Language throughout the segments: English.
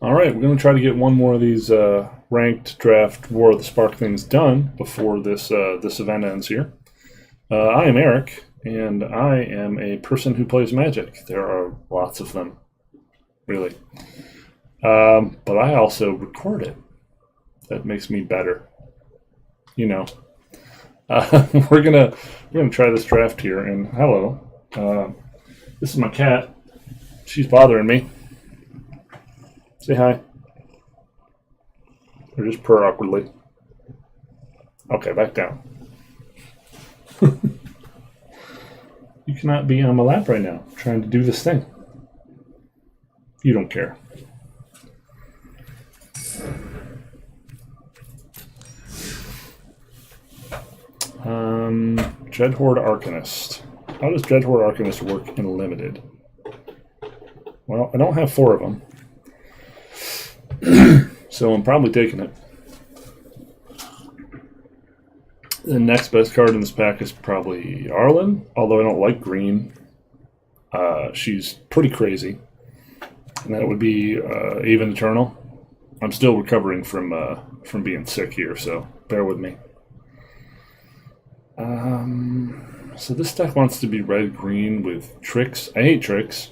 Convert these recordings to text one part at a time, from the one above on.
Alright, we're going to try to get one more of these ranked draft War of the Spark things done before this event ends here. I am Eric, and I am a person who plays Magic. There are lots of them, really. But I also record it. That makes me better. You know. We're gonna try this draft here, and hello. This is my cat. She's bothering me. Say hi. Or just purr awkwardly. Okay, back down. You cannot be on my lap right now, trying to do this thing. You don't care. Dreadhorde Arcanist. How does Dreadhorde Arcanist work in Limited? Well, I don't have 4 of them. So I'm probably taking it. The next best card in this pack is probably Arlen, although I don't like green. She's pretty crazy. And that would be Even Eternal. I'm still recovering from being sick here, so bear with me. So this deck wants to be red-green with tricks. I hate tricks.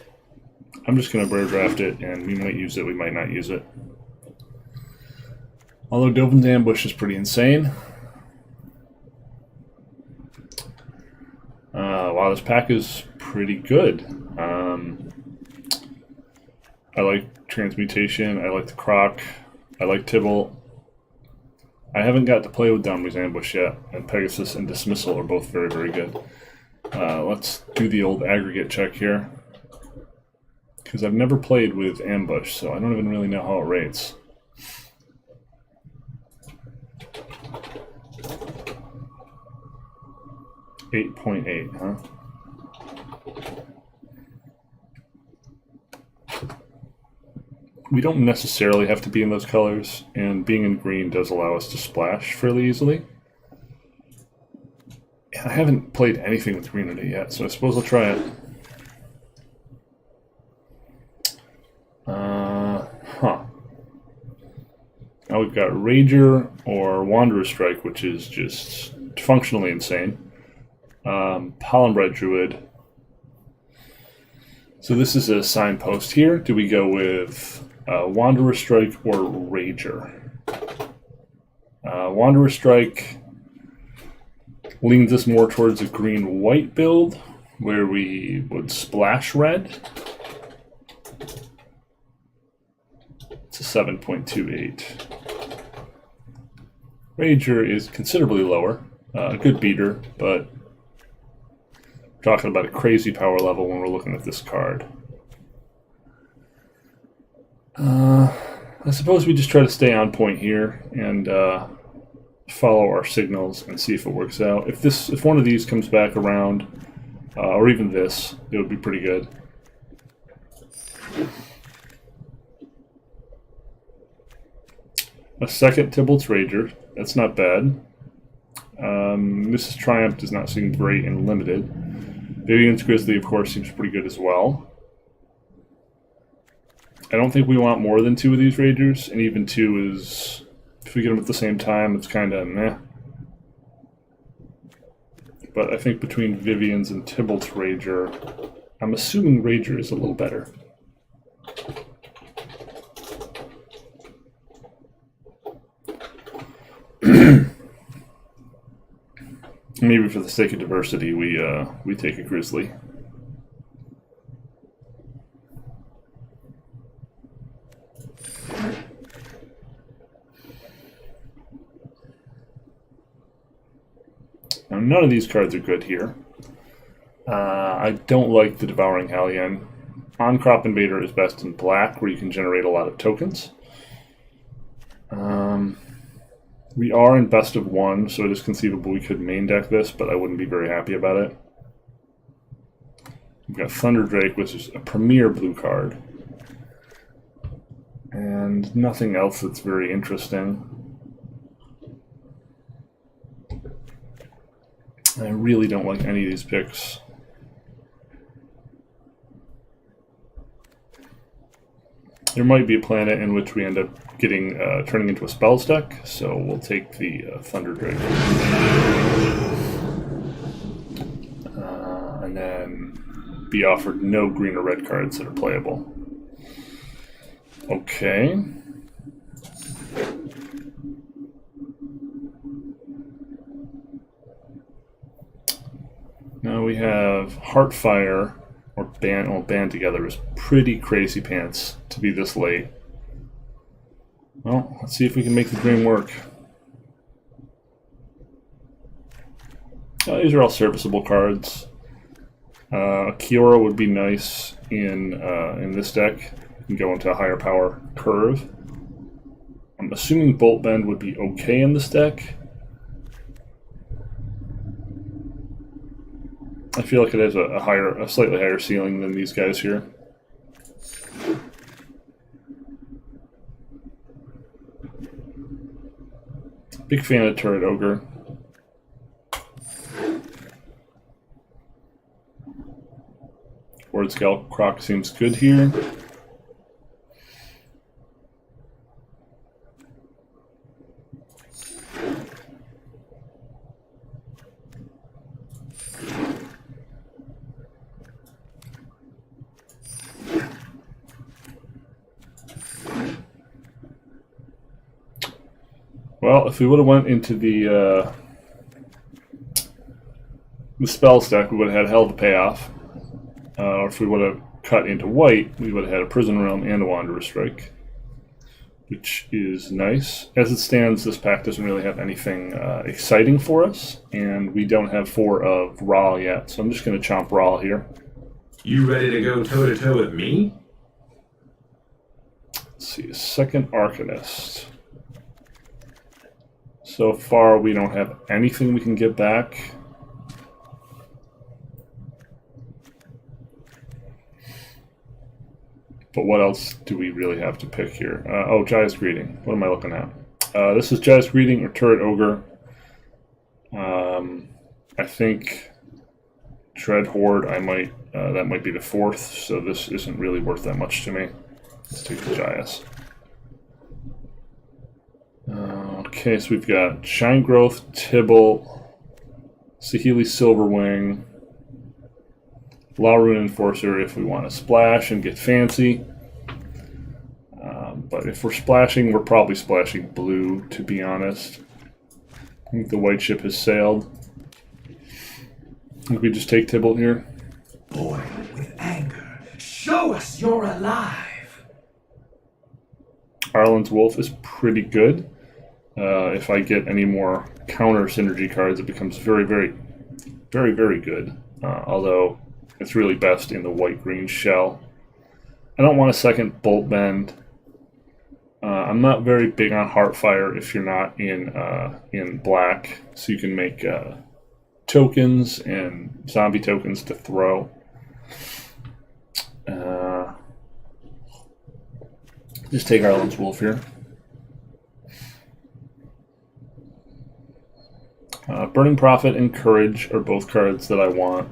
I'm just going to rare draft it, and we might use it, we might not use it. Although Dovin's Ambush is pretty insane. Wow, this pack is pretty good. I like Transmutation, I like the Croc, I like Tibble. I haven't got to play with Dovin's Ambush yet, and Pegasus and Dismissal are both very, very good. Let's do the old aggregate check here. Because I've never played with Ambush, so I don't even really know how it rates. .8, huh? We don't necessarily have to be in those colors, and being in green does allow us to splash fairly easily. I haven't played anything with green in it yet, so I suppose I'll try it. Now we've got Rager or Wanderer Strike, which is just functionally insane. Pollenbred Druid. So this is a signpost here. Do we go with Wanderer Strike or Rager? Wanderer Strike leans us more towards a green-white build, where we would splash red. It's a 7.28. Rager is considerably lower. A good beater, but we're talking about a crazy power level when we're looking at this card. I suppose we just try to stay on point here and follow our signals and see if it works out. If one of these comes back around, or even this, it would be pretty good. A second Tybalt's Rager. That's not bad. Mrs. Triumph does not seem great in Limited. Vivian's Grizzly, of course, seems pretty good as well. I don't think we want more than 2 of these Ragers, and even 2 is... If we get them at the same time, it's kind of meh. But I think between Vivian's and Tybalt's Rager, I'm assuming Rager is a little better. Maybe for the sake of diversity, we take a Grizzly. Now, none of these cards are good here. I don't like the Devouring Hellion. On-Crop Invader is best in black, where you can generate a lot of tokens. We are in best of 1, so it is conceivable we could main deck this, but I wouldn't be very happy about it. We've got Thunder Drake, which is a premier blue card. And nothing else that's very interesting. I really don't like any of these picks. There might be a planet in which we end up getting turning into a spells deck, so we'll take the Thunder Drake. And then be offered no green or red cards that are playable. Okay. Now we have Heartfire, or Band Together is pretty crazy pants to be this late. Well, let's see if we can make the green work. These are all serviceable cards. Kiora would be nice in this deck. You can go into a higher power curve. I'm assuming Bolt Bend would be okay in this deck. I feel like it has a slightly higher ceiling than these guys here. Big fan of Turret Ogre. Word Scout Croc seems good here. Well, if we would have went into the spells deck, we would have had hell of a payoff. Or if we would have cut into white, we would have had a Prison Realm and a Wanderer's Strike, which is nice. As it stands, this pack doesn't really have anything exciting for us, and we don't have 4 of Ra yet, so I'm just going to chomp Ra here. You ready to go toe-to-toe with me? Let's see, second Arcanist. So far, we don't have anything we can get back. But what else do we really have to pick here? Oh, Jaya's Greeting. What am I looking at? This is Jaya's Greeting or Turret Ogre. I think Dread Horde, that might be the 4th, so this isn't really worth that much to me. Let's take the Jaya's. Okay, so we've got Shine Growth, Tibble, Saheeli Silverwing, Laurun Enforcer if we want to splash and get fancy. But if we're splashing, we're probably splashing blue, to be honest. I think the white ship has sailed. I think we just take Tibble here. Boy with anger, show us you're alive. Arlen's Wolf is pretty good. If I get any more counter synergy cards, it becomes very, very, very, very good. Although it's really best in the white-green shell. I don't want a second Bolt Bend. I'm not very big on Heartfire if you're not in black, so you can make tokens and zombie tokens to throw. Just take Arlen's Wolf here. Burning Prophet and Courage are both cards that I want.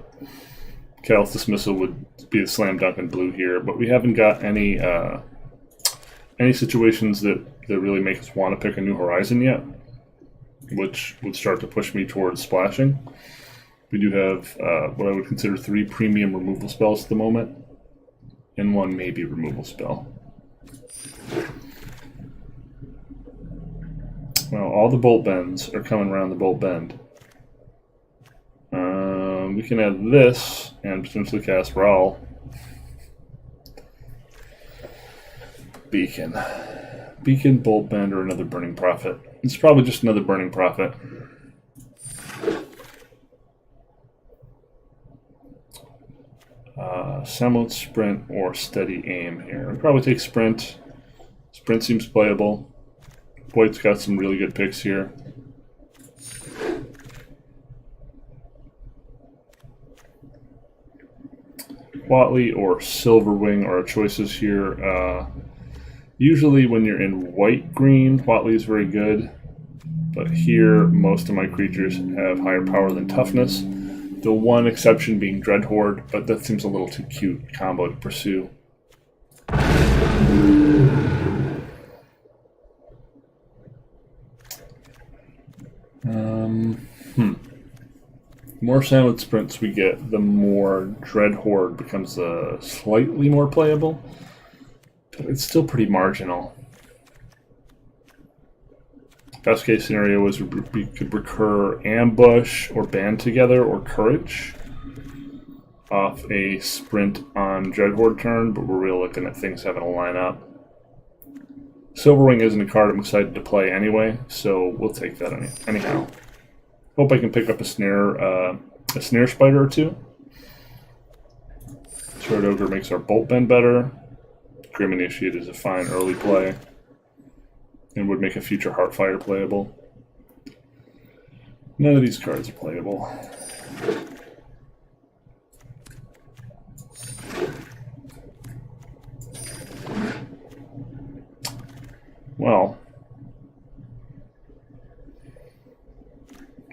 Callous Dismissal would be a slam dunk in blue here, but we haven't got any situations that really make us want to pick a New Horizon yet, which would start to push me towards splashing. We do have what I would consider 3 premium removal spells at the moment, and 1 maybe removal spell. Well, all the Bolt Bends are coming around the Bolt Bend. We can add this and potentially cast Rawl. Beacon, Bolt Bend, or another Burning Prophet. It's probably just another Burning Prophet. Semblance, Sprint, or Steady Aim here. I'll probably take Sprint. Sprint seems playable. White's got some really good picks here. Watley or Silverwing are our choices here. Usually when you're in white-green, Watley is very good. But here, most of my creatures have higher power than toughness. The one exception being Dread Horde, but that seems a little too cute combo to pursue. The more silent sprints we get, the more Dread Horde becomes slightly more playable. But it's still pretty marginal. Best case scenario is we could recur Ambush or Band Together or Courage off a sprint on Dread Horde turn, but we're really looking at things having to line up. Silverwing isn't a card I'm excited to play anyway, so we'll take that anyhow. Hope I can pick up a snare spider or two. Turret Ogre makes our Bolt Bend better. Grim Initiate is a fine early play and would make a future Heartfire playable. None of these cards are playable. Well,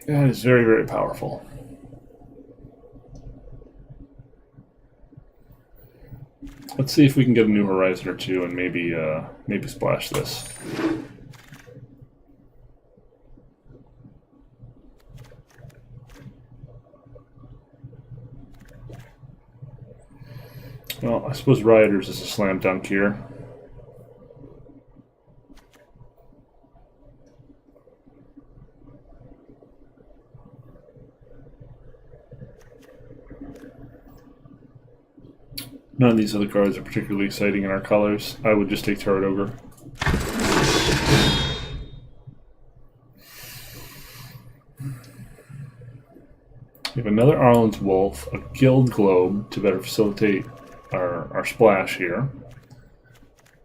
that is very, very powerful. Let's see if we can get a New Horizon or two and maybe splash this. Well, I suppose Rioters is a slam dunk here. None of these other cards are particularly exciting in our colors. I would just take Turret Ogre. We have another Arlen's Wolf, a Guild Globe to better facilitate our splash here.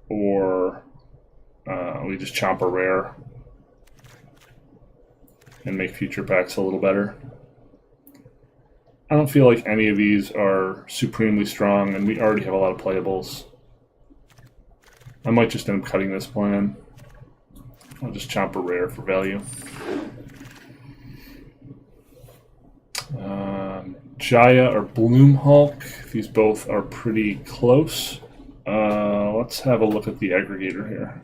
Or we just chomp a rare and make future packs a little better. I don't feel like any of these are supremely strong, and we already have a lot of playables. I might just end up cutting this plan. I'll just chomp a rare for value. Jaya or Bloom Hulk. These both are pretty close. Let's have a look at the aggregator here.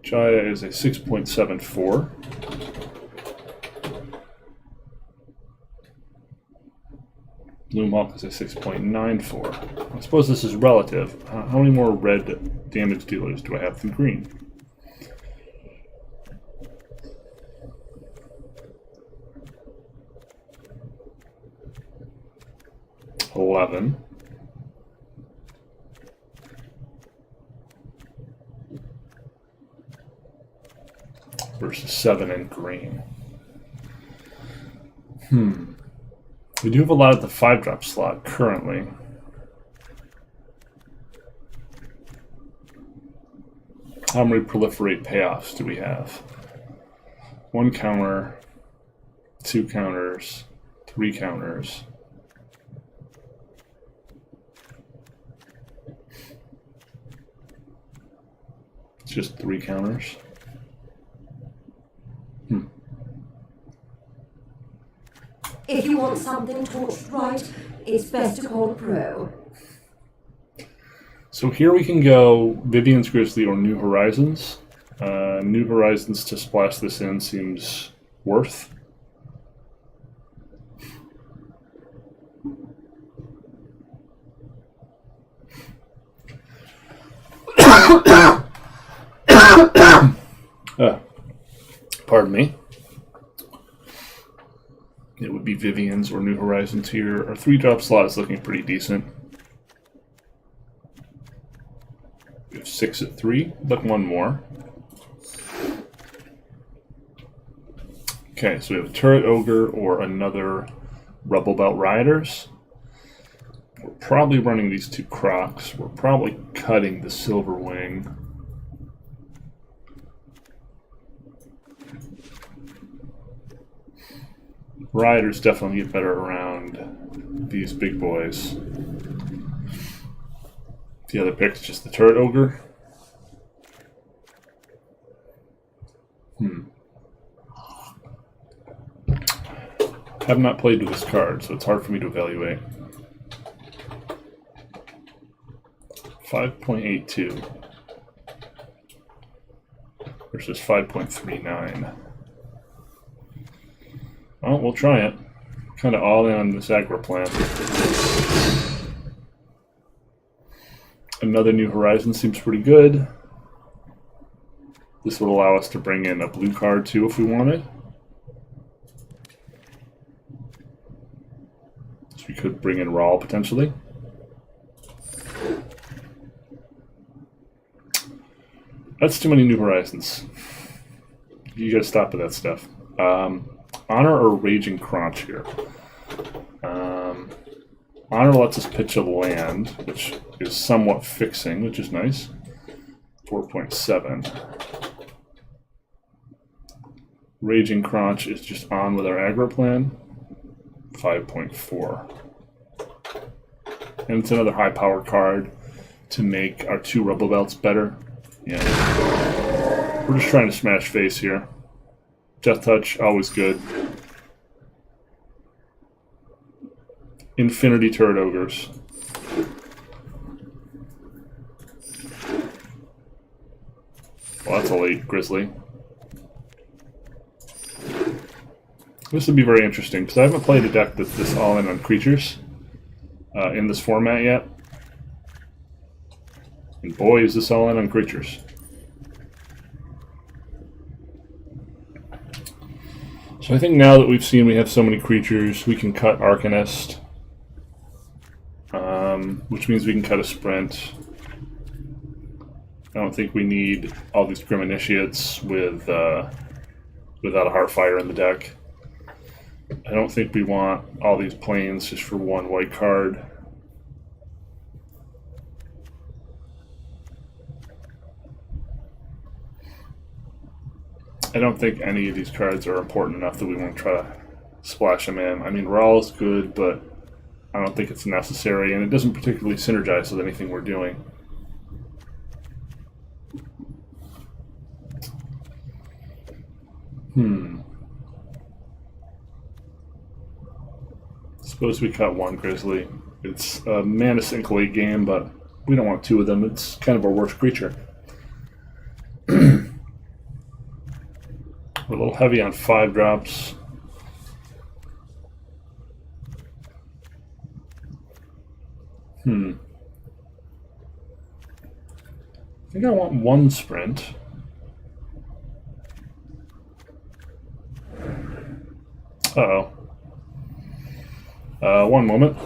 Jaya is a 6.74. Bloomhawk is a 6.94. I suppose this is relative. How many more red damage dealers do I have than green? $11. Versus 7 in green. We do have a lot at the 5-drop slot currently. How many proliferate payoffs do we have? 1 counter, 2 counters, 3 counters. It's just 3 counters. If you want something torched right, it's best to call a pro. So here we can go Vivian's Grizzly or New Horizons. New Horizons to splash this in seems worth. Pardon me. It would be Vivian's or New Horizons here. Our 3-drop slot is looking pretty decent. We have 6 at 3, but 1 more. Okay, so we have a Turret Ogre or another Rubble Belt Riders. We're probably running these 2 Crocs. We're probably cutting the Silverwing. Riders definitely get better around these big boys. The other pick's just the Turret Ogre. Have not played with this card, so it's hard for me to evaluate. 5.82. versus 5.39. Well, we'll try it. Kind of all in on this aggro plan. Another New Horizon seems pretty good. This would allow us to bring in a blue card too if we wanted. So we could bring in Rawl potentially. That's too many New Horizons. You gotta stop with that stuff. Honor or Raging Crunch here? Honor lets us pitch a land, which is somewhat fixing, which is nice. 4.7. Raging Crunch is just on with our aggro plan. 5.4. And it's another high power card to make our 2 Rebel Belts better. Yeah. We're just trying to smash face here. Death Touch, always good. Infinity Turret Ogres. Well, that's a late Grizzly. This would be very interesting, because I haven't played a deck that's this all-in on creatures in this format yet. And boy, is this all-in on creatures. So I think now that we've seen we have so many creatures, we can cut Arcanist. Which means we can cut a Sprint. I don't think we need all these Grim Initiates with without a Heartfire in the deck. I don't think we want all these planes just for 1 white card. I don't think any of these cards are important enough that we want to try to splash them in. I mean, Rawl is good, but I don't think it's necessary, and it doesn't particularly synergize with anything we're doing. Suppose we cut 1 Grizzly. It's a mana sink late game, but we don't want 2 of them. It's kind of our worst creature. We're a little heavy on 5 drops. I think I want 1 Sprint. Uh-oh. One moment.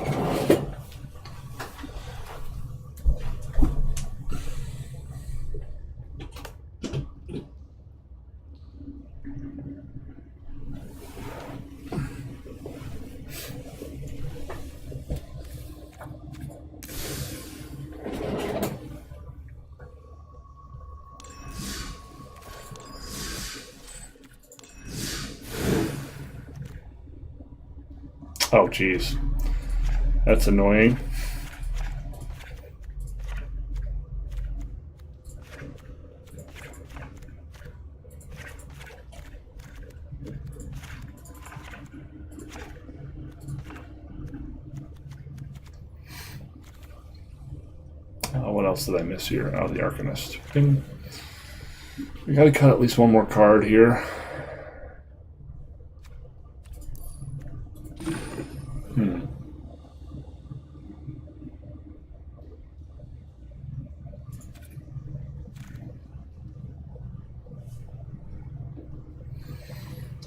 Oh, geez. That's annoying. What else did I miss here? Oh, the Arcanist. Bing. We gotta cut at least 1 more card here.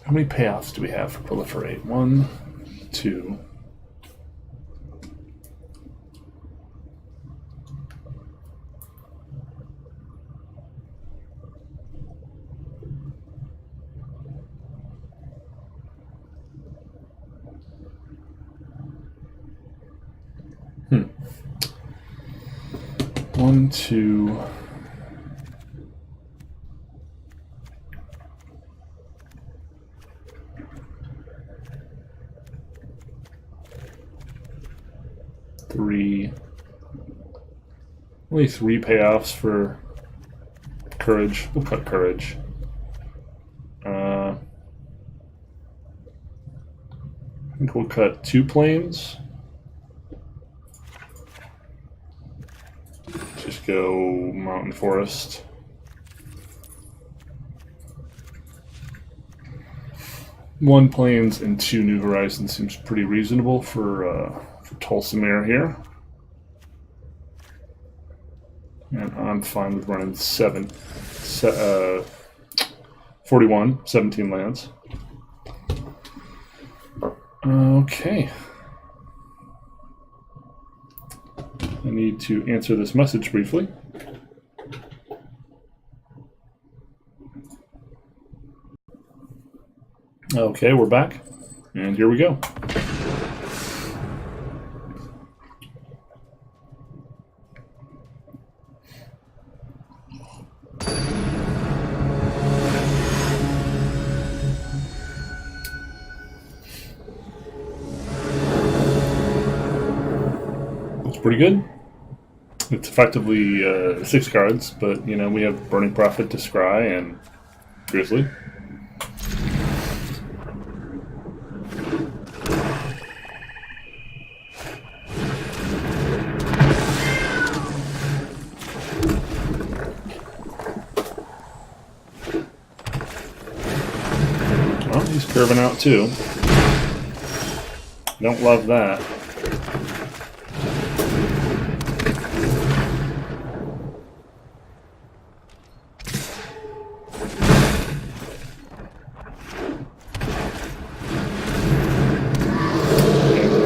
How many payoffs do we have for Proliferate? 1, 2. One, two. Three. Only 3 payoffs for Courage. We'll cut Courage. I think we'll cut 2 planes. Just go Mountain Forest. 1 Plains and 2 New Horizons seems pretty reasonable for Tulsamere here. And I'm fine with running 41, 17 lands. Okay. I need to answer this message briefly. Okay, we're back, and here we go. It's pretty good. It's effectively 6 cards, but you know we have Burning Prophet, Descry, and Grizzly. Well, he's curving out too. Don't love that.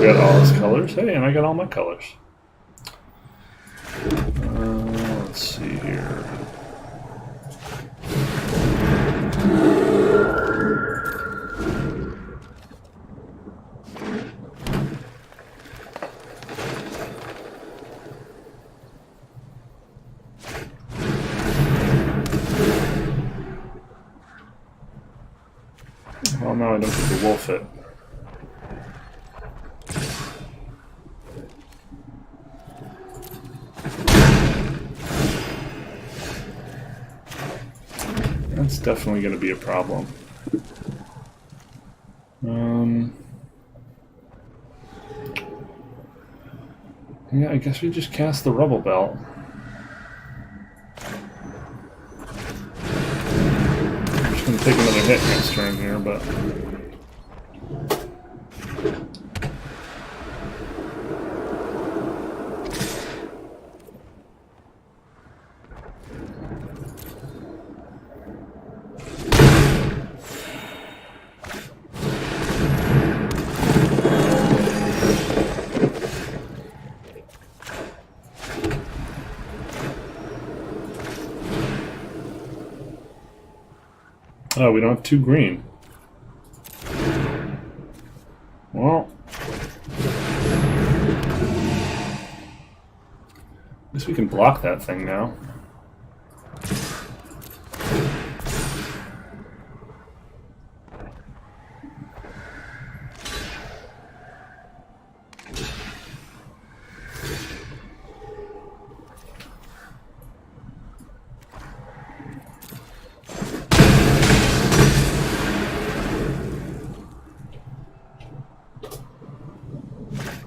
Got all his colors. Hey, and I got all my colors. Let's see here. Well, no, I don't get the wolf it. That's definitely going to be a problem. Yeah, I guess we just cast the Rubble Belt. I'm just going to take another hit next turn here, but... Oh, we don't have 2 green. Well, at least we can block that thing now.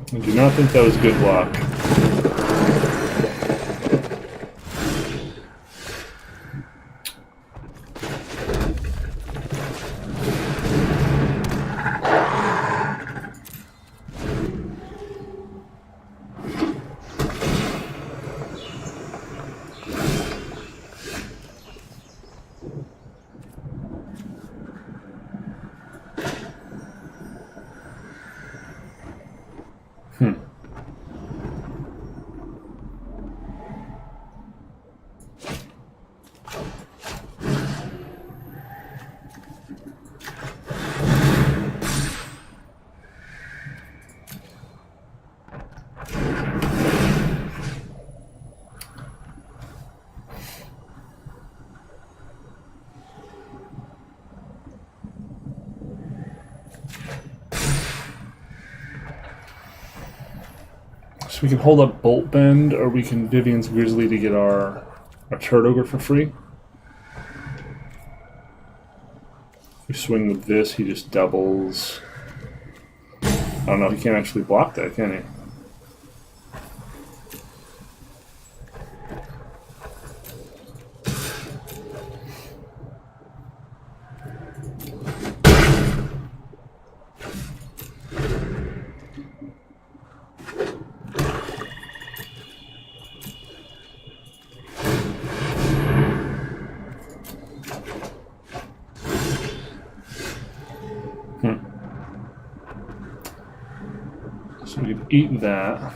I do not think that was a good block. So we can hold up Bolt Bend, or we can Vivian's Grizzly to get our Turd Ogre for free. If we swing with this, he just doubles. I don't know, he can't actually block that, can he? So we could eat that.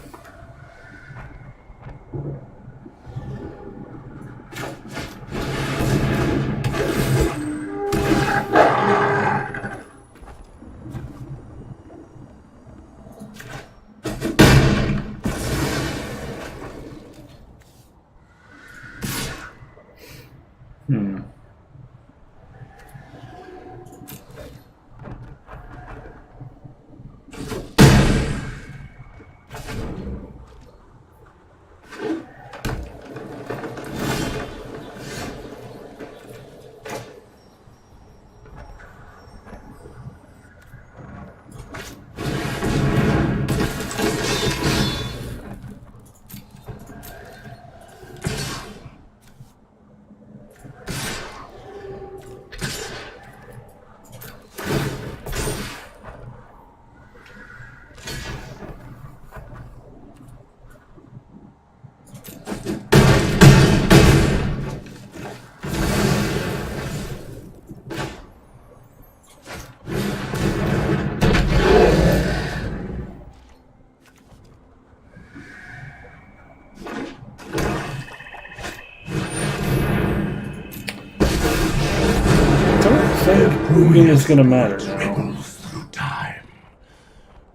Moving is gonna matter now. Ripples through time.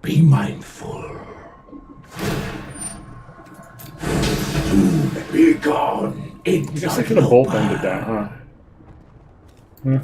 Be mindful. Soon be gone. I guess I could have bolt ended that, huh? Hmm.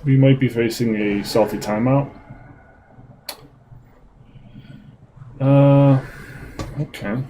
We might be facing a salty timeout. Okay.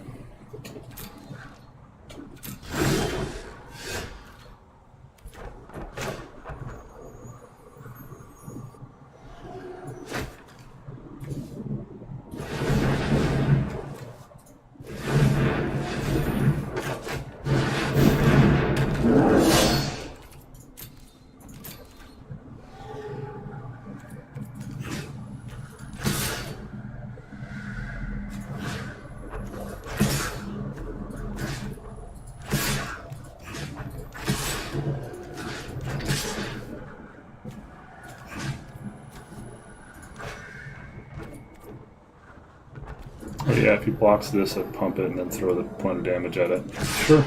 Oh yeah, if he blocks this, I'd pump it and then throw the point of damage at it. Sure.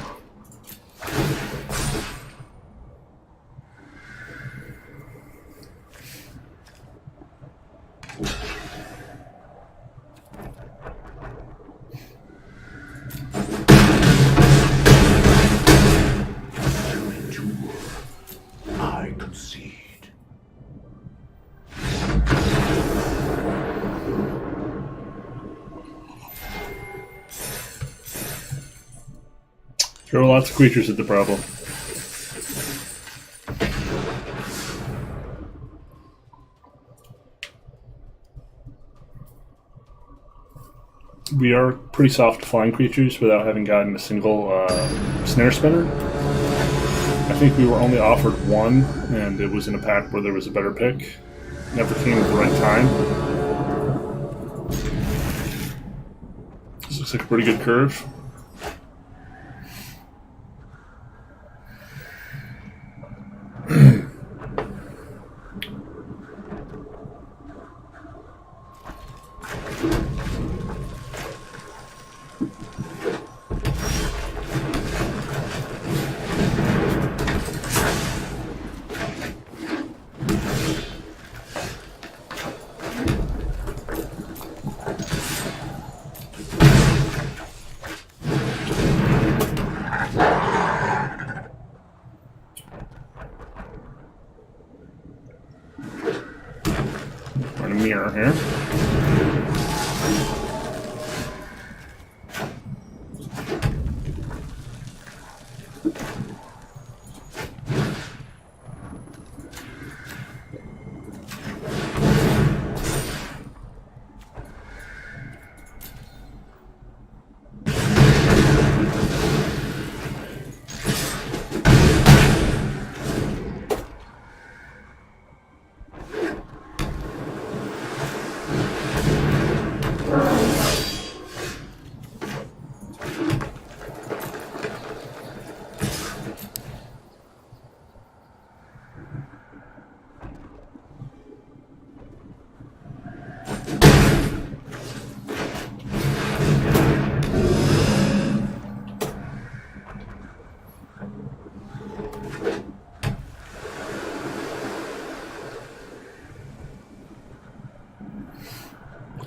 I concede. Throw lots of creatures at the problem. We are pretty soft flying creatures without having gotten a single snare spinner. I think we were only offered one, and it was in a pack where there was a better pick. Never came at the right time. This looks like a pretty good curve. We're in a mirror here.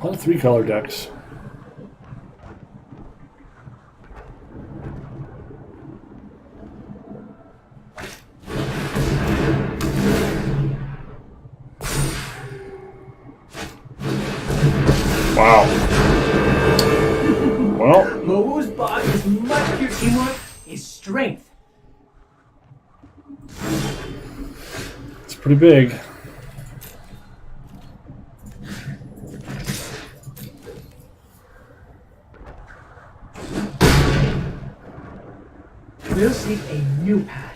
A lot of 3-color decks. Wow. Well, Mobu's body's much pure teamwork is strength. it's pretty big. We'll seek a new path.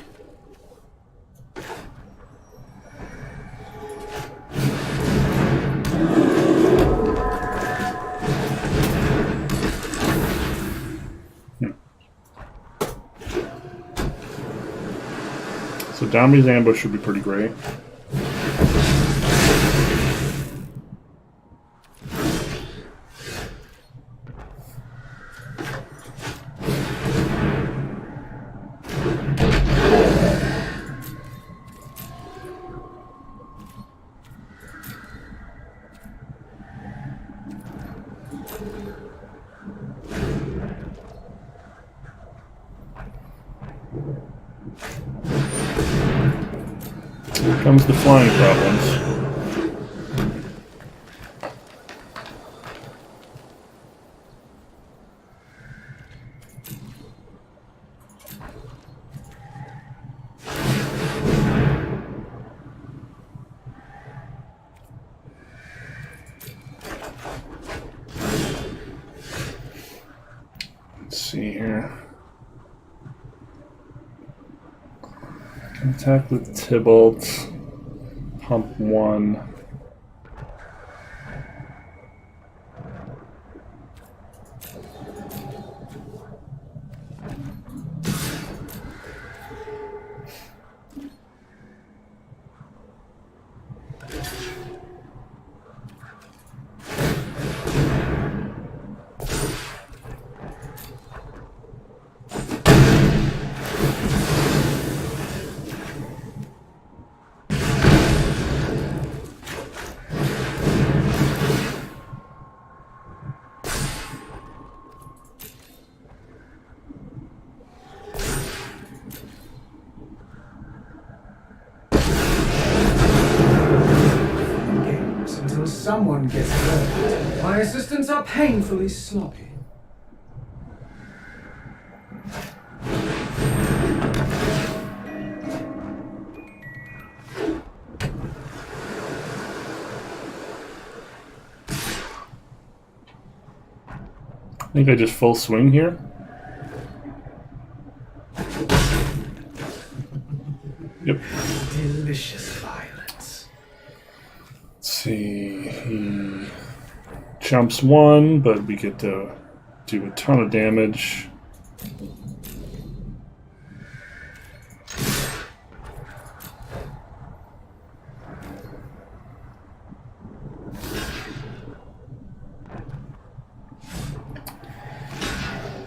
So Domi's ambush should be pretty great. Here comes the flying problems. Let's see here. Can attack with Tybalt. Pump 1. Games until someone gets hurt. My assistants are painfully sloppy. I think I just full swing here. Yep. Delicious violence. Let's see. He jumps 1, but we get to do a ton of damage.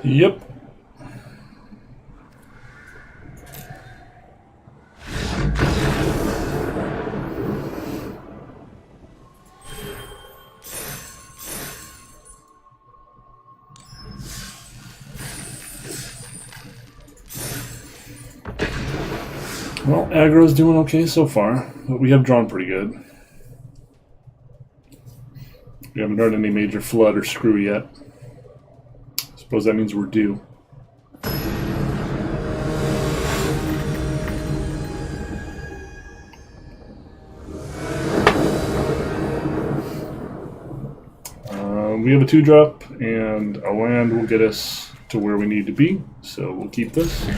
Yep. Well, aggro's doing okay so far, but we have drawn pretty good. We haven't heard any major flood or screw yet. Suppose that means we're due. We have a 2-drop, and a land will get us to where we need to be, so we'll keep this.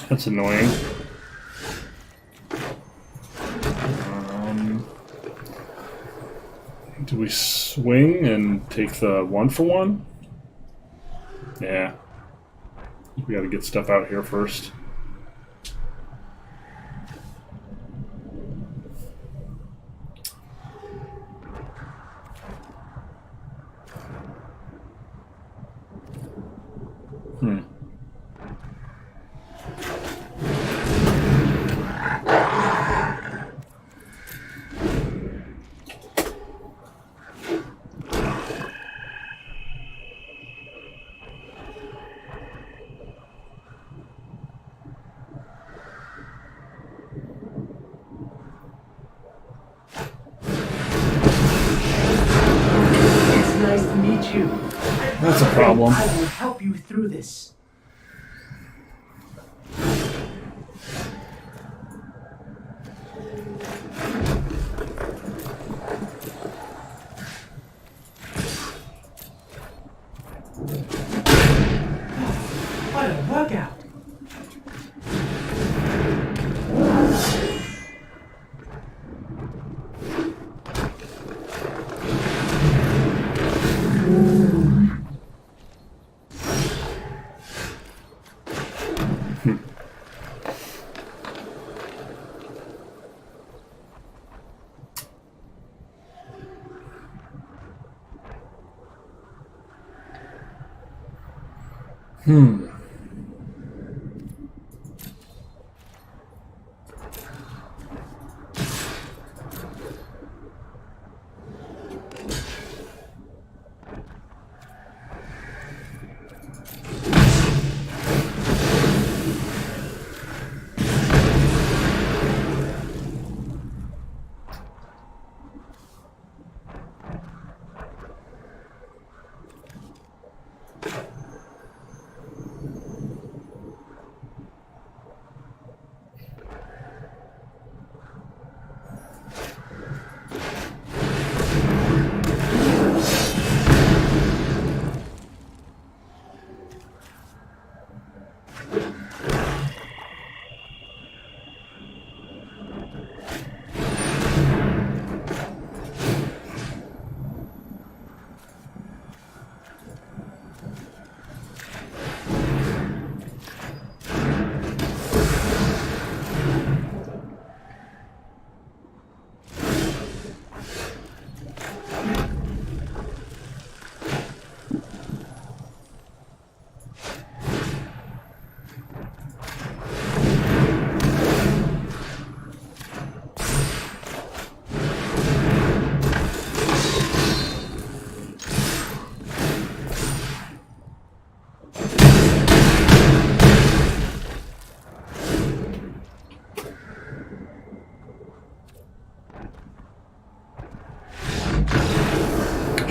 That's annoying. Do we swing and take the 1-for-1? Yeah. We gotta get stuff out here first. problem. I will help you through this. What a workout!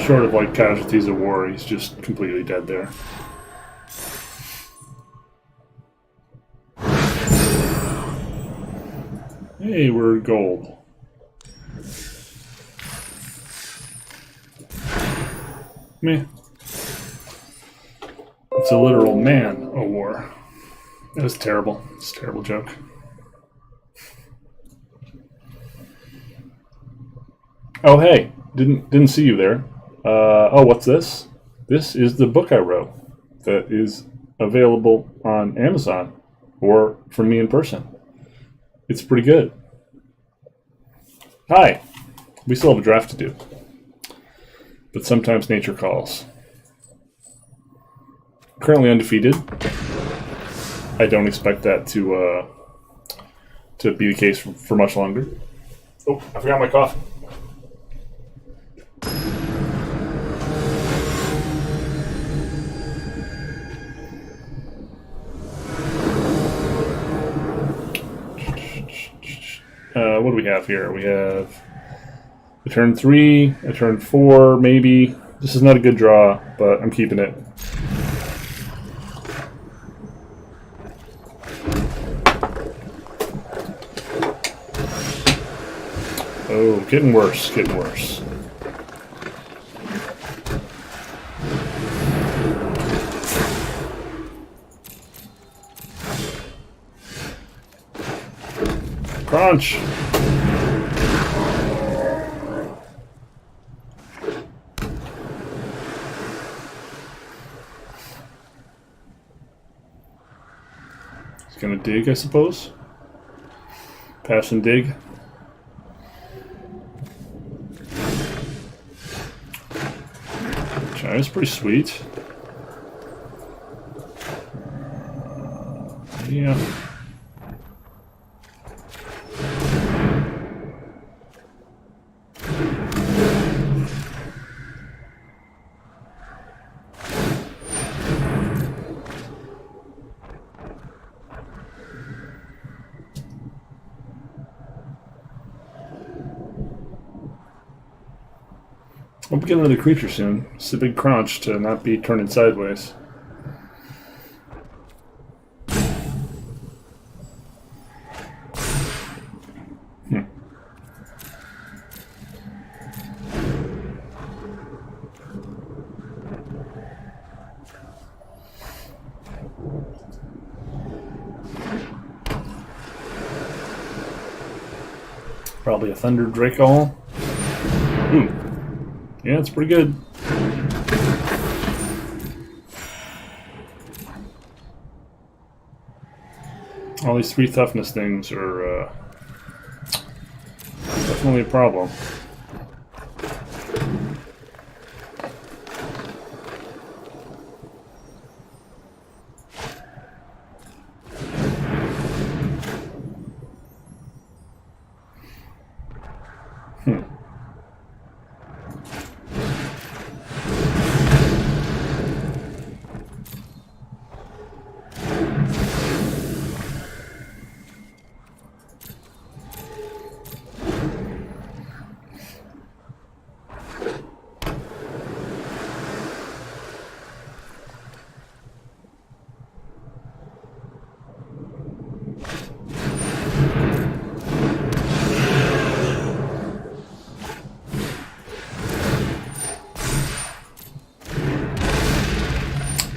Short of like casualties of war, he's just completely dead there. Hey, we're gold. Meh. It's a literal man of war. That was terrible. It's a terrible joke. Oh hey, didn't see you there. Oh, what's this? This is the book I wrote that is available on Amazon or from me in person. It's pretty good. Hi. We still have a draft to do. But sometimes nature calls. Currently undefeated. I don't expect that to be the case for much longer. Oh, I forgot my coffee. What do we have here? We have a turn 3, a turn 4, maybe. This is not a good draw, but I'm keeping it. Oh, getting worse, getting worse. Crunch! He's gonna dig, I suppose. Pass and dig. China's pretty sweet. Yeah. We'll be getting another creature soon. It's a big crunch to not be turning sideways. Probably a Thunder Draco. Yeah, it's pretty good. All these 3 toughness things are definitely a problem.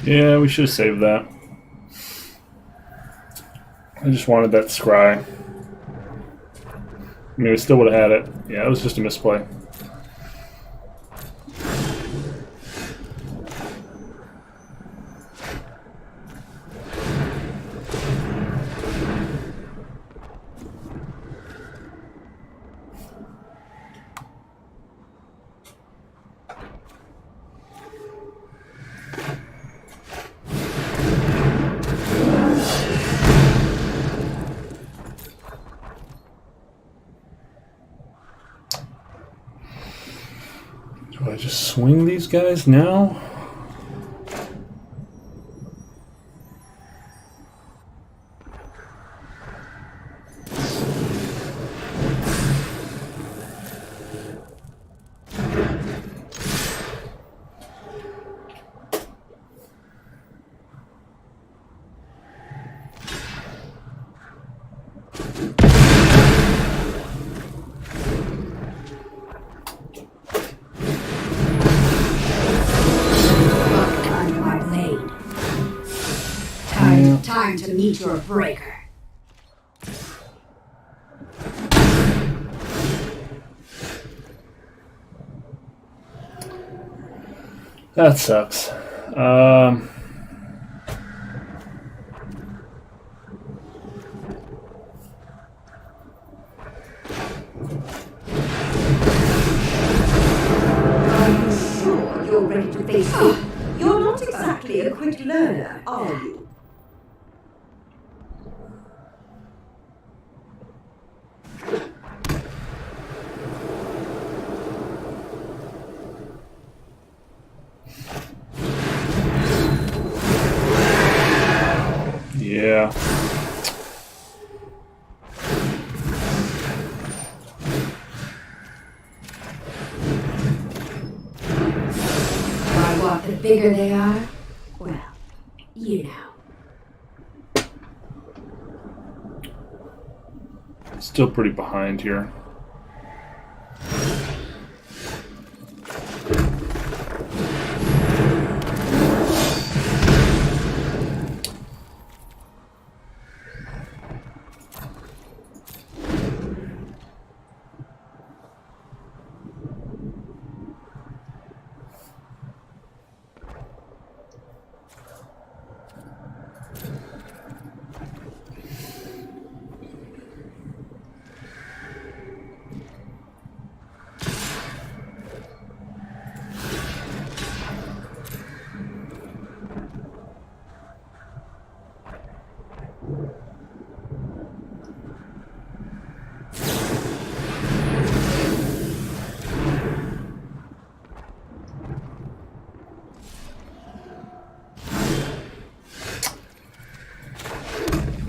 Yeah, we should have saved that. I just wanted that scry. I mean, we still would have had it. Yeah, it was just a misplay. Do I just swing these guys now? Time to meet your breaker. That sucks. Are you sure you're ready to face me? You're not exactly a quick learner, are you? Yeah. By what, the bigger they are? Well, you know. Still pretty behind here.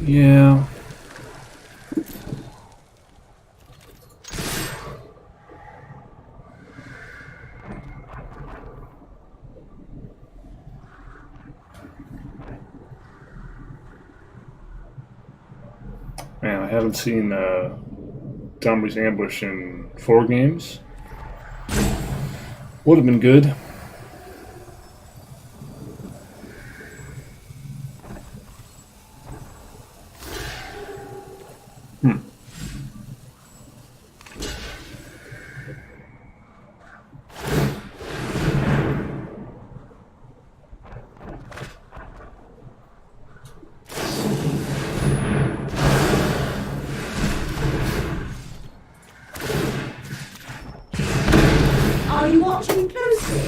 Yeah. Man, I haven't seen Domri's Ambush in 4 games. Would have been good. Are you watching closely?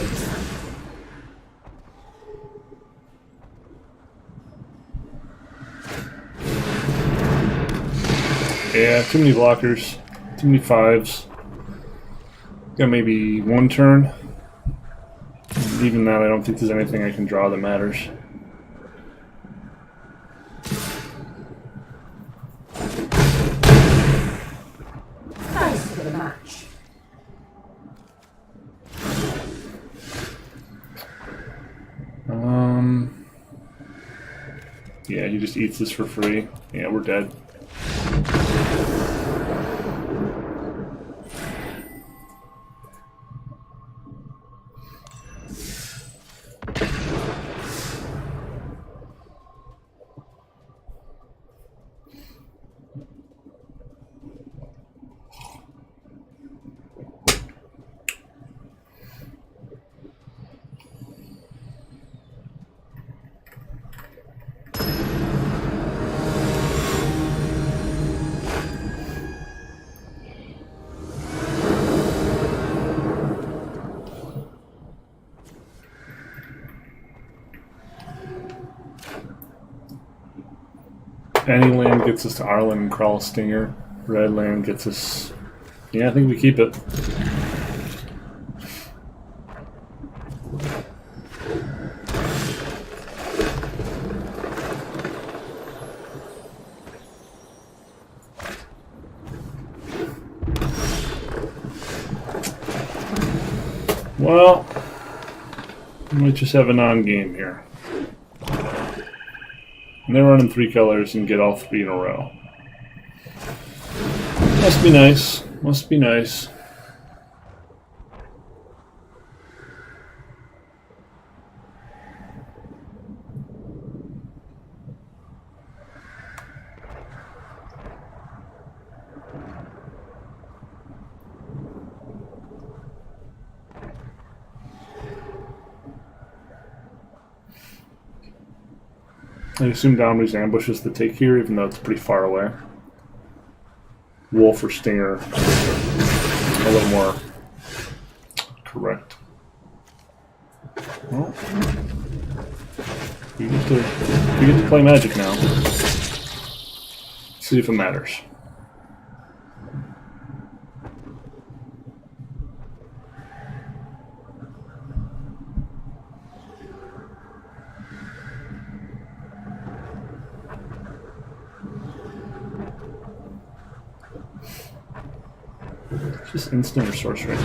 Yeah, too many blockers, too many 5s. Got maybe 1 turn. Even that, I don't think there's anything I can draw that matters. Thanks for the match. Yeah, he just eats this for free. Yeah, we're dead. Any land gets us to Ireland and Crawl Stinger. Red land gets us... Yeah, I think we keep it. Well, we might just have a non-game here. And they're running 3 colors and get all 3 in a row. Must be nice. Must be nice. I assume Domri's Ambush is the take here, even though it's pretty far away. Wolf or Stinger, a little more correct. Well, we get to play Magic now. See if it matters. Just instant or sorcery.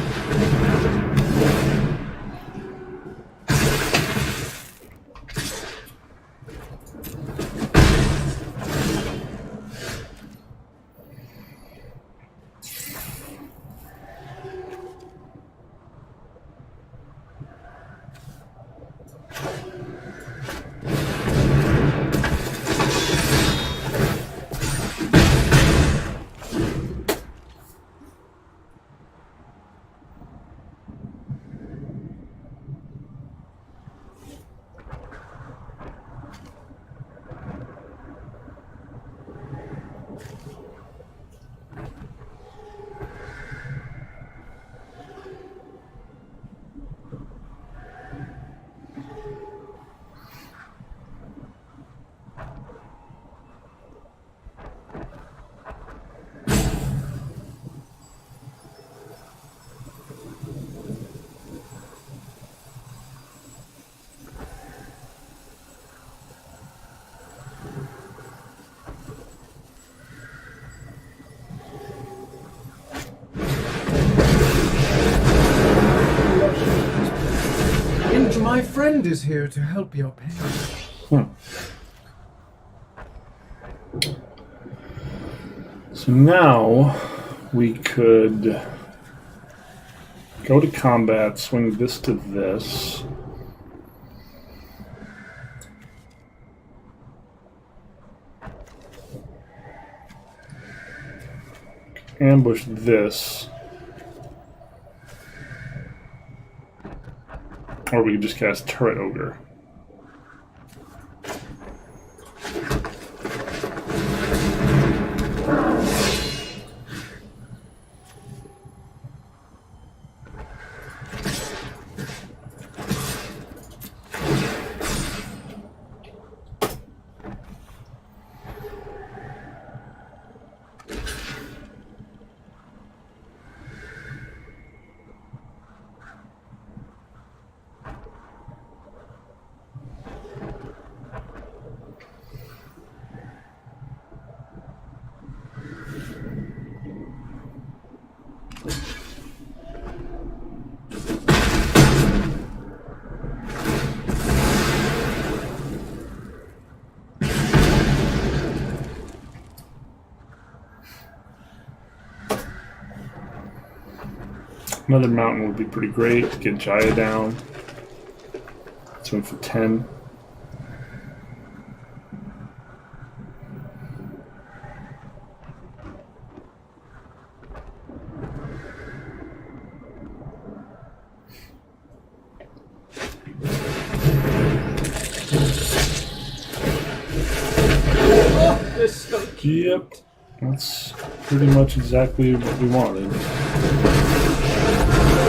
My friend is here to help your pain. So now we could go to combat, swing this to this. Ambush this. Or we could just cast Turret Ogre. Another mountain would be pretty great to get Jaya down. Swing for 10. Oh, they're so cute. Yep, that's pretty much exactly what we wanted.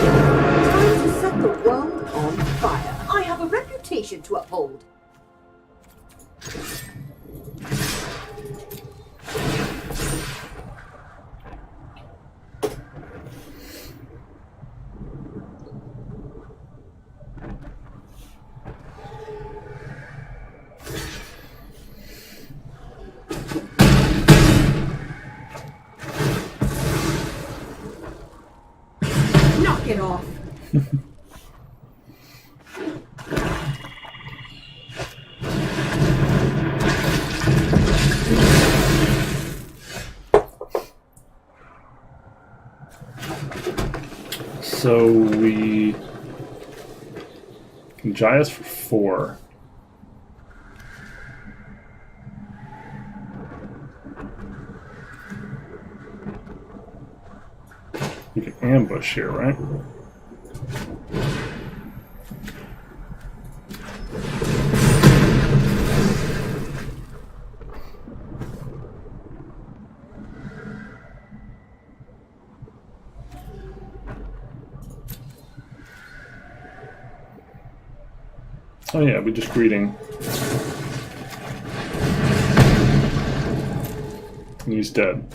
Trying to set the world on fire. I have a reputation to uphold. Knock it off. So we can Jaya's for 4. We can ambush here, right? Oh yeah, we just greeting. And he's dead.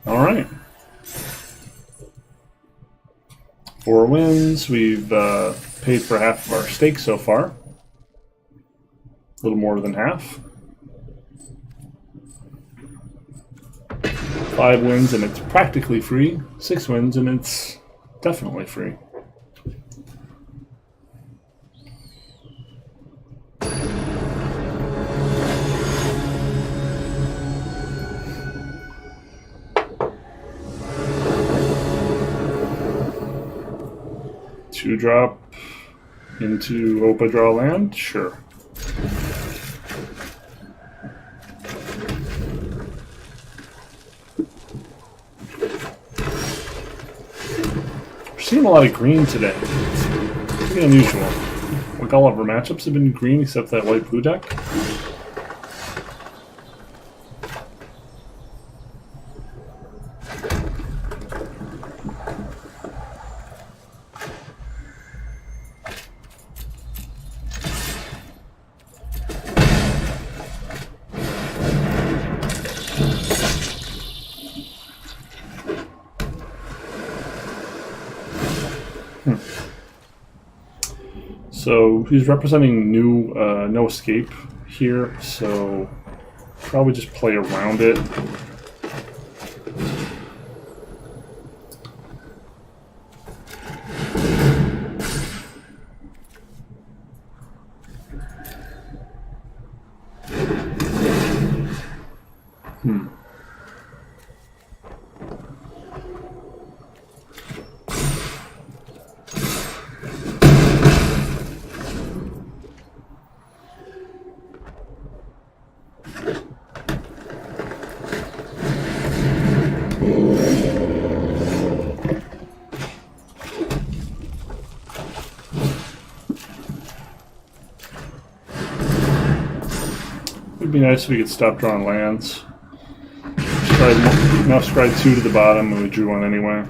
Alright. 4 wins. We've paid for half of our stake so far. A little more than half. 5 wins and it's practically free. 6 wins and it's definitely free. Two drop into Opa draw land? Sure. We're seeing a lot of green today. It's pretty unusual. Like all of our matchups have been green except that white blue deck. So he's representing new no escape here, so probably just play around it. It'd be nice if we could stop drawing lands. Now scry 2 to the bottom, and we drew one anyway.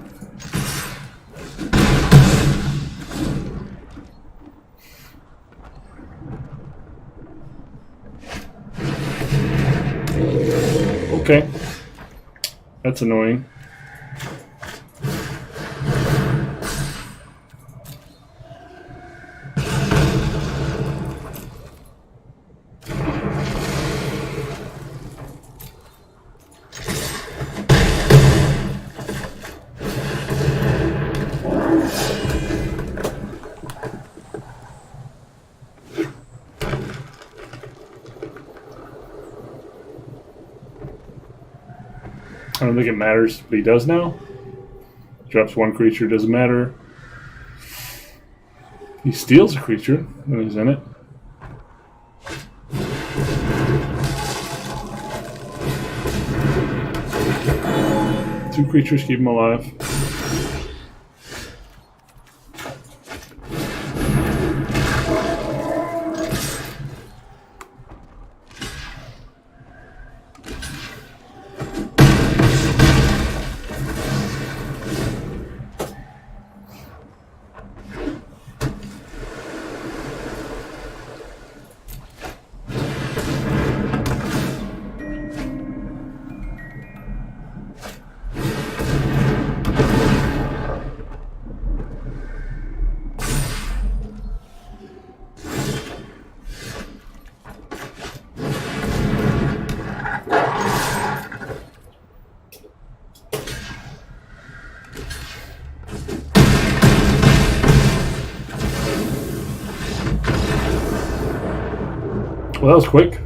Okay. That's annoying. I don't think it matters what he does now. Drops one creature, doesn't matter. He steals a creature when he's in it. Two creatures keep him alive. Well, that was quick.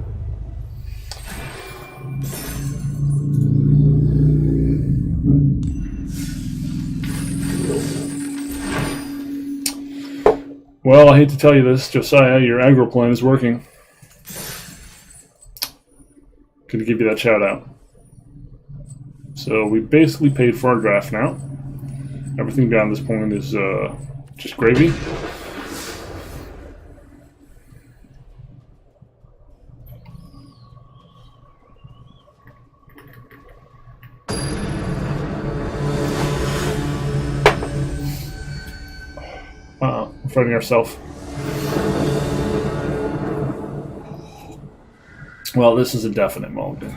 Well, I hate to tell you this, Josiah, your aggro plan is working. Gonna give you that shout out. So we basically paid for our draft now. Everything beyond this point is just gravy. We're fighting ourselves. Well, this is a definite mulligan.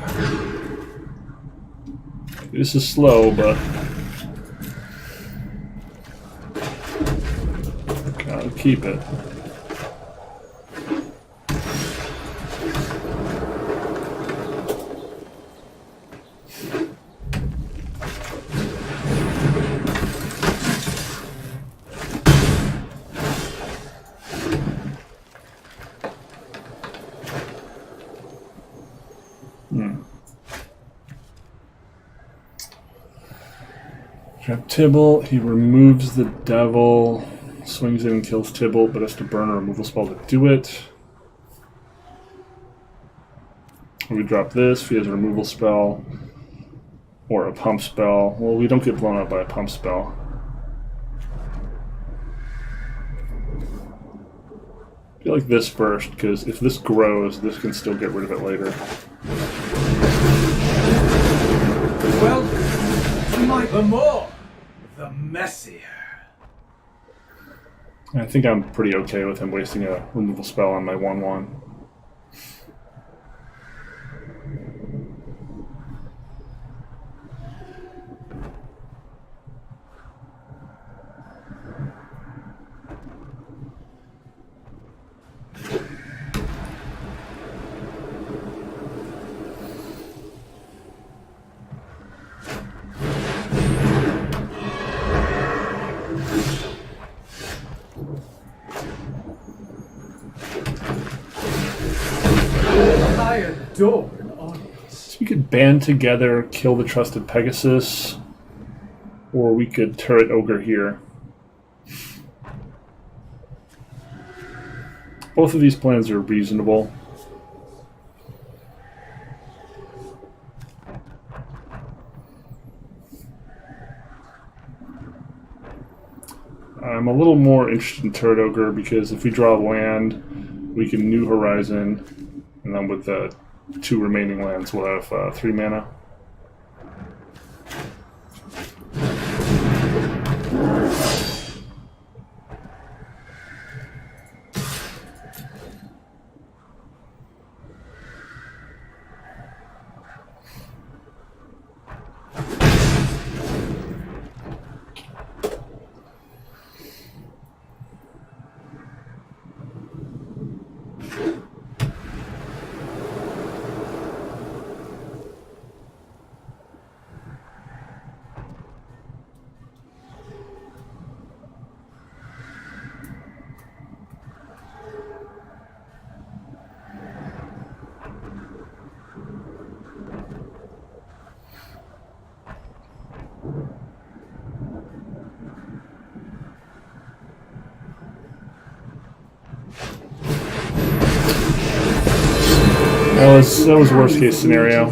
This is slow, but gotta keep it. Trap Tibble, he removes the devil, swings in and kills Tibble, but has to burn a removal spell to do it. We drop this if he has a removal spell or a pump spell. Well, we don't get blown up by a pump spell. I feel like this first, because if this grows, this can still get rid of it later. Well, the more, the messier. I think I'm pretty okay with him wasting a removal spell on my 1/1. Adore an audience. So we could band together, kill the Trusted Pegasus, or we could turret Ogre here. Both of these plans are reasonable. I'm a little more interested in Turret Ogre because if we draw land, we can New Horizon, and then with the 2 remaining lands, we'll have 3 mana. That was worst case scenario.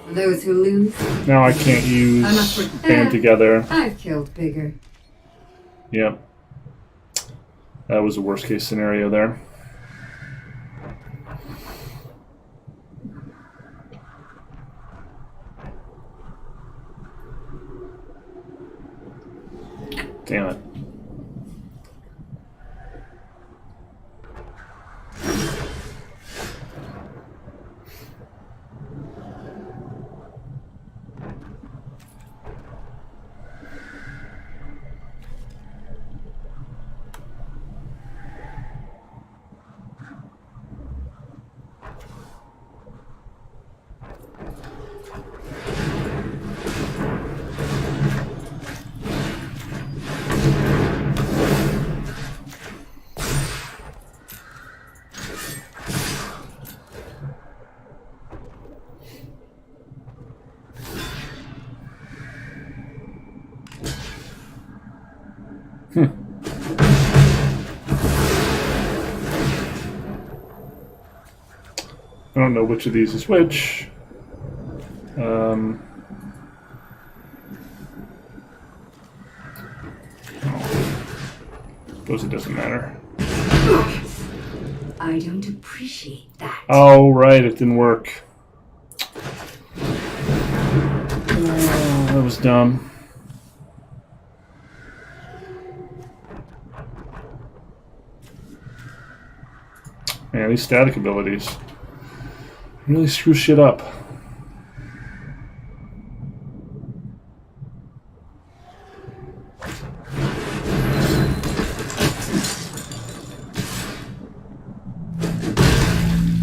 Those who lose, Now I can't use Band Together. I've killed bigger. Yep. That was a worst case scenario there. Damn it. I don't know which of these is which. Suppose it doesn't matter. I don't appreciate that. Oh, right, it didn't work. Oh, that was dumb. Man, these static abilities really screw shit up.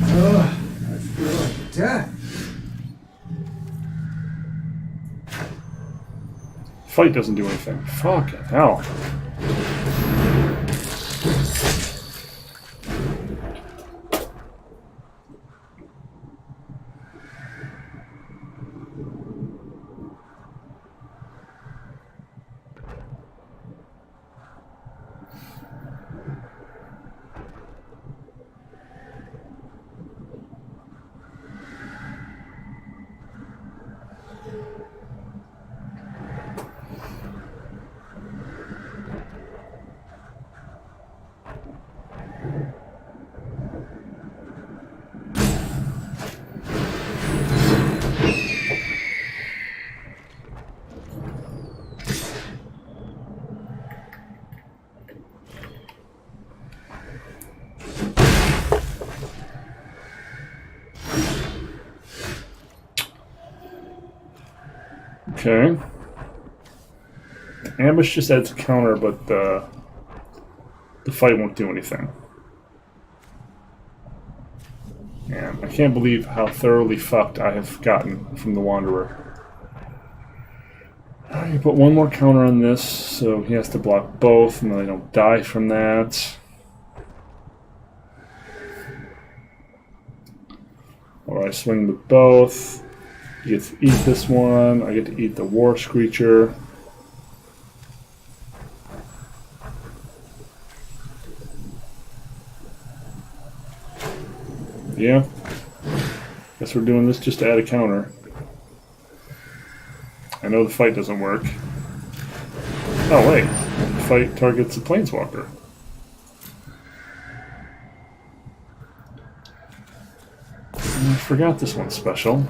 Ugh, I feel like death. Fight doesn't do anything. Fucking hell. Okay. Ambush just adds a counter, but the fight won't do anything. Man, I can't believe how thoroughly fucked I have gotten from the Wanderer. You put one more counter on this, so he has to block both, and then I don't die from that. Or I swing with both. He gets to eat this one. I get to eat the War Screecher. Yeah. Guess we're doing this just to add a counter. I know the fight doesn't work. Oh, wait. fight targets a planeswalker. And I forgot this one's special.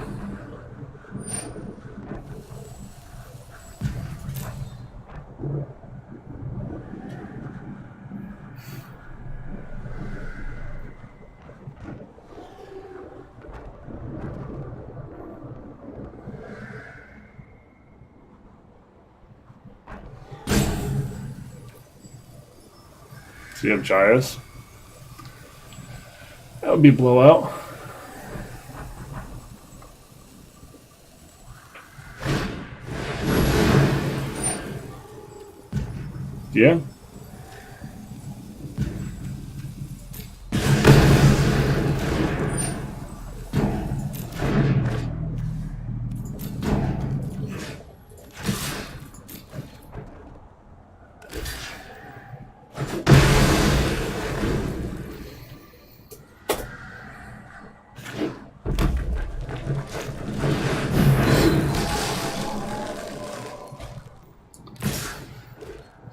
So you have Jayas. That would be blowout. Yeah.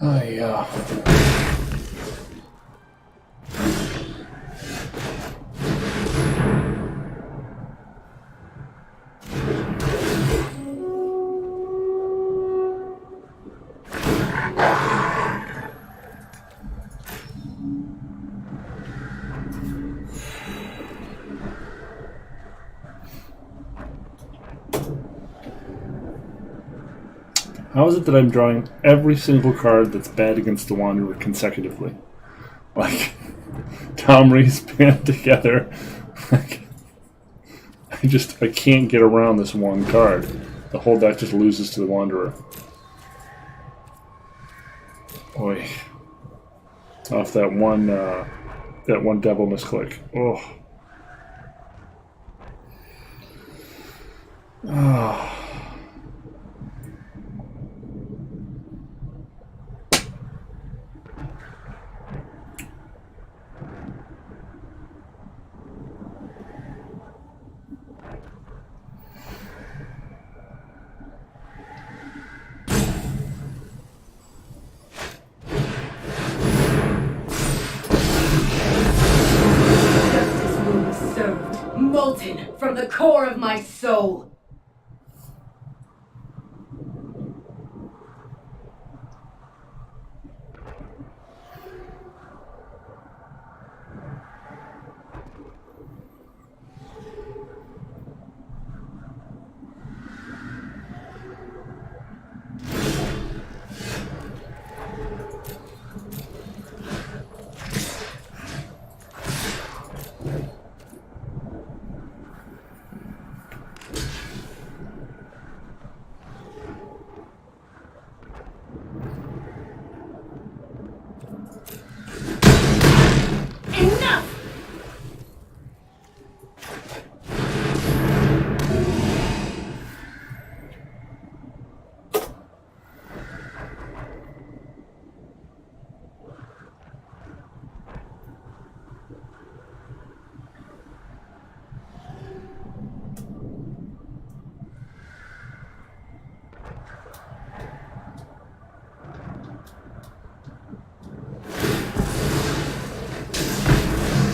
Oh, yeah. How is it that I'm drawing every single card that's bad against the Wanderer consecutively? Like, Tom Reese band together. Like, I can't get around this one card. The whole deck just loses to the Wanderer. Oy. Off that one devil misclick. Oh. Ah. Justice will be served, molten from the core of my soul. Enough!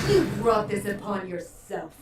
You brought this upon yourself.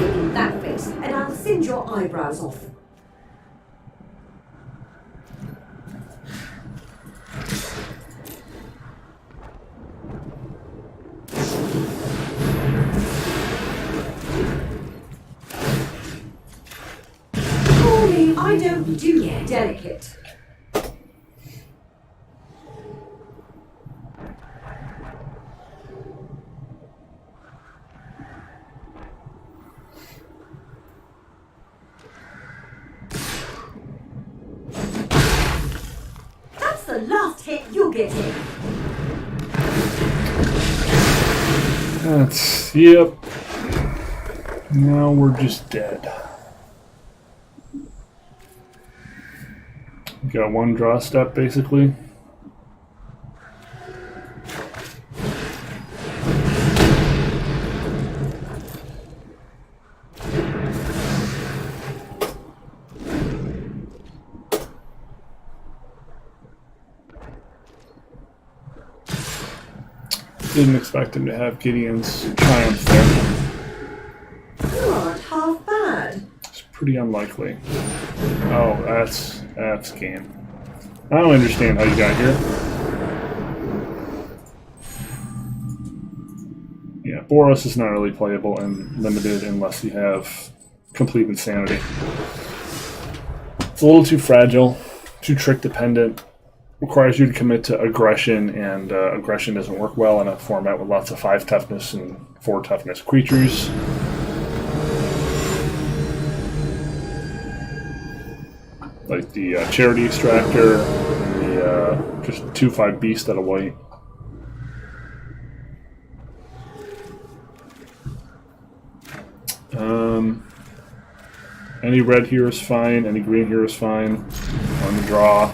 Taking that face, and I'll singe your eyebrows off. Only I don't do delicate. last hit, you get it. That's, yep. Now we're just dead. We got one draw step, basically. Didn't expect him to have Gideon's triumph there. You aren't half bad. It's pretty unlikely. Oh, that's game. I don't understand how you got here. Yeah, Boros is not really playable and limited unless you have complete insanity. It's a little too fragile, too trick dependent. Requires you to commit to aggression, and aggression doesn't work well in a format with lots of 5 toughness and 4 toughness creatures. Like the Charity Extractor, and the just 2/5 Beast at a white. Any red here is fine, any green here is fine. On the draw.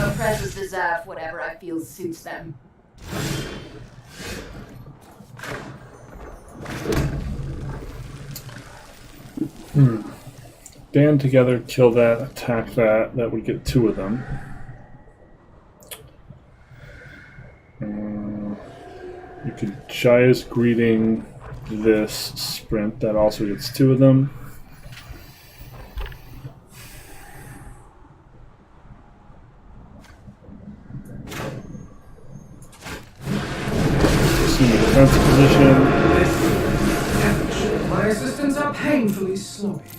Oppressors deserve whatever I feel suits them. Band together, kill that, attack that. That would get 2 of them. You could Jaya's Greeting this sprint. That also gets 2 of them. Assume a defensive position. My assistants are painfully sloppy.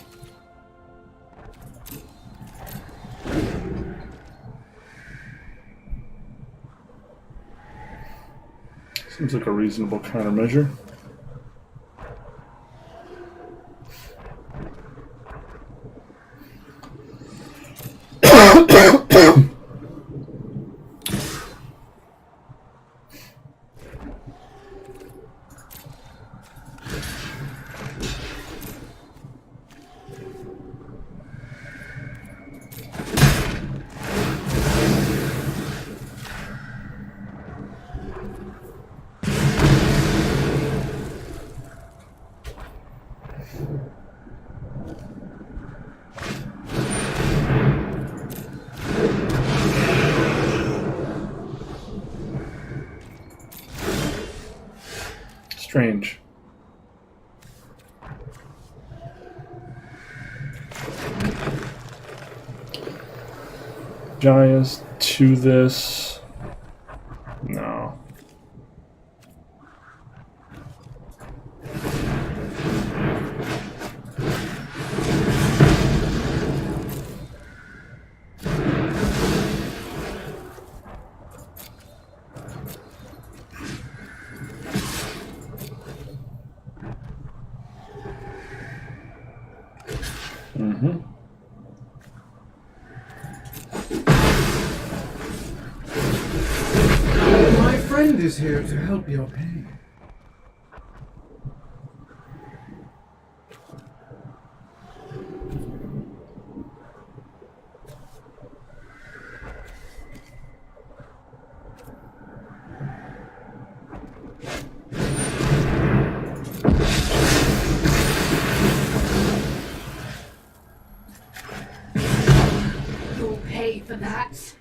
Seems like a reasonable countermeasure. Strange. Jaya's to this. No. Mm-hmm. My friend is here to help your pain. You'll pay for that.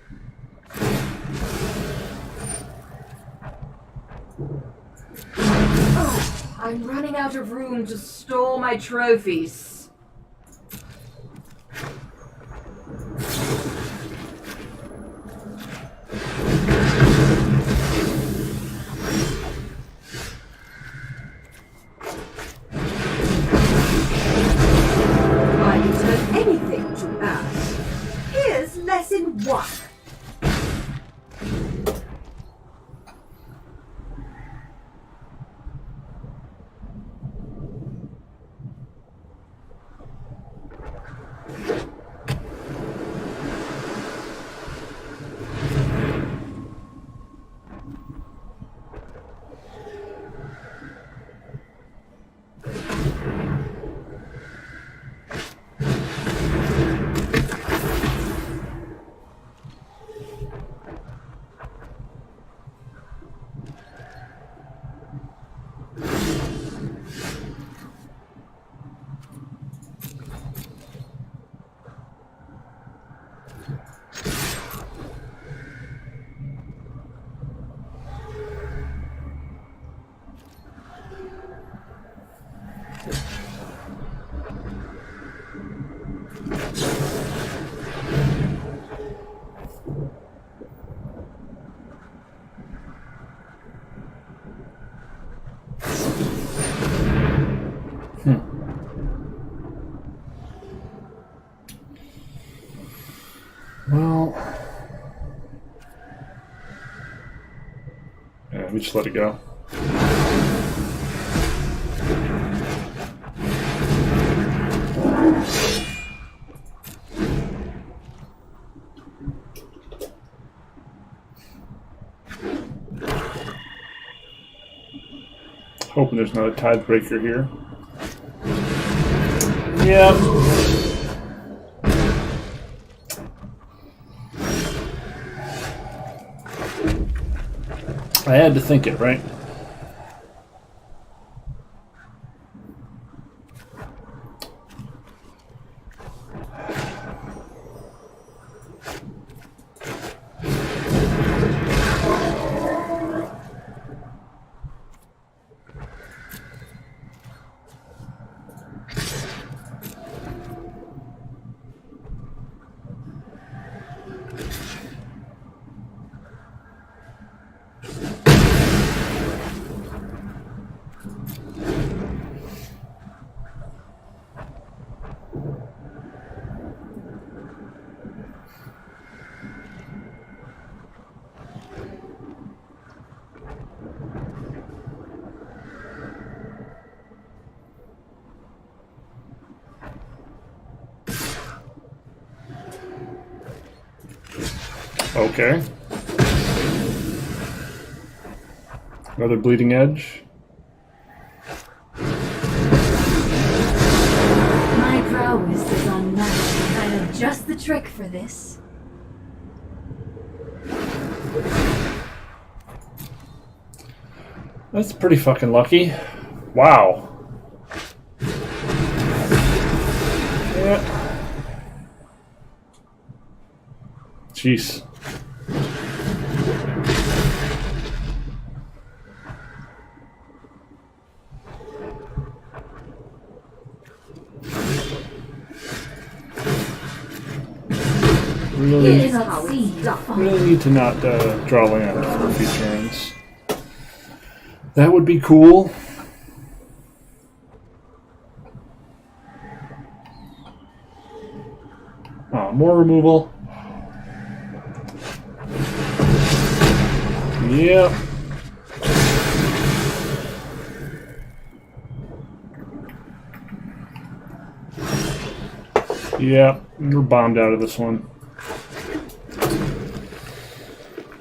Oh, I'm running out of room to store my trophies. I return anything to ask. Here's lesson 1. Well, yeah, we just let it go. Hoping there's not a tiebreaker here. Yeah. I had to think it, right? Okay. Another bleeding edge. My prowess is unmatched. I have just the trick for this. That's pretty fucking lucky. Wow. Yeah. Jeez. It is obscene. Really need to not draw land for a few turns. That would be cool. Oh, more removal. Yep. Yeah, we're bombed out of this one.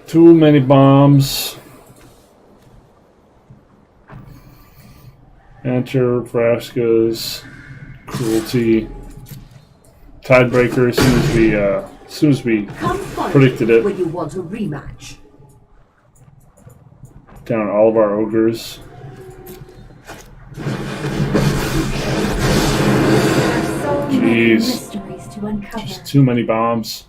Too many bombs. Enter Vraska's cruelty. Tidebreaker as soon as we Come find predicted me it. when you want a rematch. Down all of our ogres. So many Jeez. mysteries to uncover. Just too many bombs.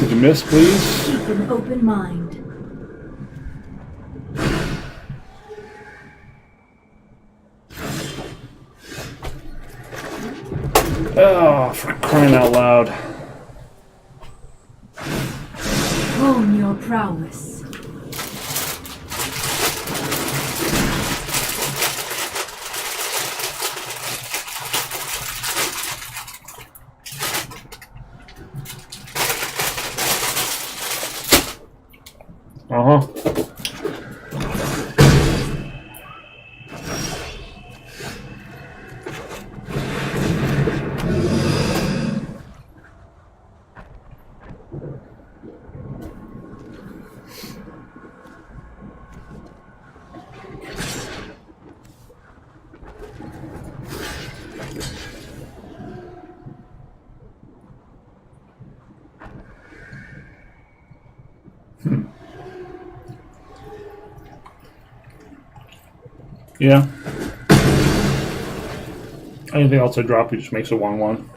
Did you miss, please? Keep an open mind. Oh, for crying out loud. Hone your prowess. Uh-huh. Yeah. Anything else I drop, he just makes a 1/1.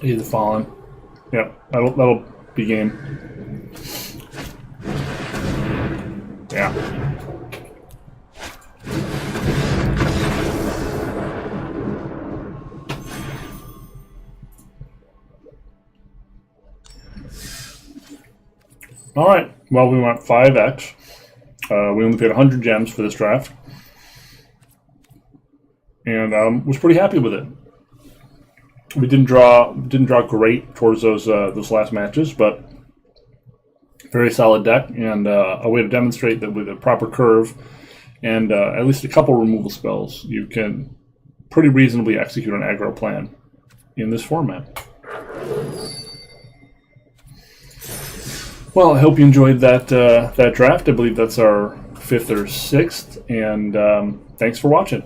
He's the Fallen. Yep, that'll be game. Yeah. All right. Well, we went 5x. We only paid 100 gems for this draft, and was pretty happy with it. We didn't draw great towards those last matches, but very solid deck, and a way to demonstrate that with a proper curve and at least a couple removal spells, you can pretty reasonably execute an aggro plan in this format. Well, I hope you enjoyed that draft. I believe that's our 5th or 6th, and thanks for watching.